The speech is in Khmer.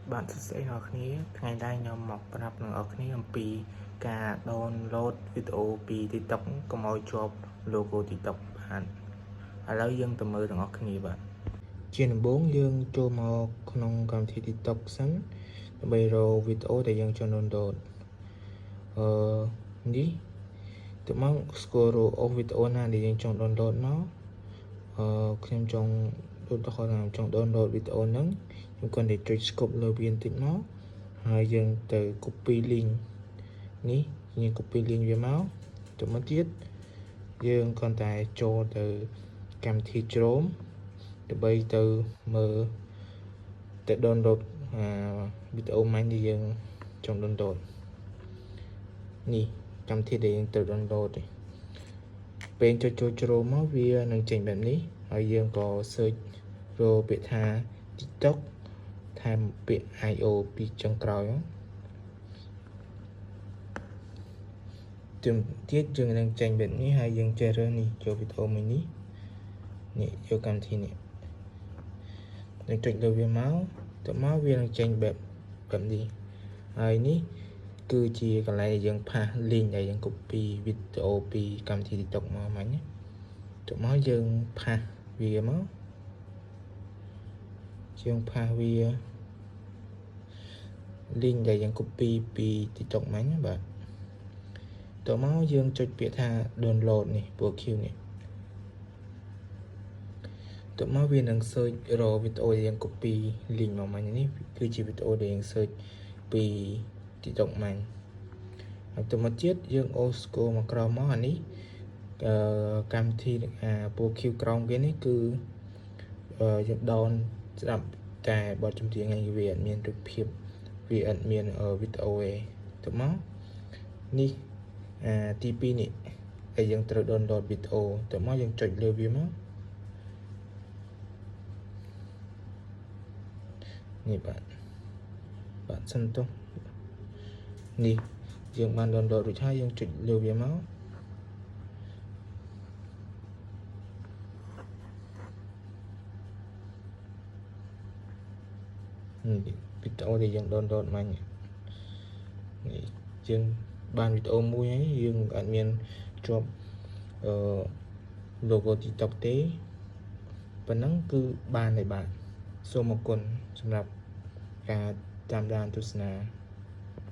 bạn sẽ học ní ngày nay nhóm mọcรับng học níពីការ download វីដេអូពី TikTok កុំឲ្យជាប់ logo TikTok បានឥឡូវយើងទៅមើលទាំងអស់គ្នាបាទជាដំបូងយើងចូលមកក្នុងកម្មវិធី TikTok សិនដើម្បីរកវីដេអូដែលយើងចង់ download នេះទៅមក scroll រកវីដេអូណាដែលយើងចង់ download មកខ្ញុំចង់ដូចទៅខ្ញុំចង់ download វីដេអូហ្នឹងខ្ញុំគាត់តែចុច scope លើវាបន្តិចមកហើយយើងទៅ copy link នេះយើង copy link វាមកទៅមកទៀតយើងគាត់តែចូលទៅកម្មវិធី Chrome ដើម្បីទៅមើលទៅ download វីដេអូមួយដែលយើងចង់ download នេះកម្មវិធីដែលយើងទៅ download ទេពេលចុចចូល Chrome មកវានឹងចេញបែបនេះហើយយើងក៏ search រកពាក្យថា TikTok ថែមពាក្យ IO ពីចុងក្រោយទៀតយើងនឹងចេញបែបនេះហើយយើងចេះរើសនេះចូលវីដេអូមួយនេះយកកម្មវិធីនេះនឹងចុចលើវាមកទៅមកវានឹងចេញបែបនេះហើយនេះគឺជាកន្លែងដែលយើងផាស link ដែលយើង copy វីដេអូពីកម្មវិធី TikTok មកមិញទៅមកយើងផាសវាមកយើងផាសវា link ដែលយើង copy ពី TikTok មិញបាទតមកយើងចុចពាក្យថា download នេះពណ៌ខៀវនេះតមកវានឹង search រកវីដេអូដែលយើង copy link មកមិញនេះគឺជាវីដេអូដែលយើង search ពី TikTok មិញហើយតមកទៀតយើងអូសស្គរមកក្រោមមកអានេះកម្មវិធីពណ៌ខៀវក្រោមវានេះគឺយើង down ស្ដាប់តែបទចម្រៀងឯងវាអត់មានរូបភាពវាអត់មានវីដេអូទេតមកនេះទី2នេះហើយយើងត្រូវ download វីដេអូតមកយើងចុចលើវាមកនេះបាទសិនទៅនេះយើងបាន download រួចហើយយើងចុចលើវាមកវីដេអូដែលយើង download មកនេះយើងបានវីដេអូមួយហើយយើងអត់មានជាប់logo TikTok ទេប៉ុណ្ណឹងគឺបានហើយបាទសូមអរគុណសម្រាប់ការតាមដានទស្សនា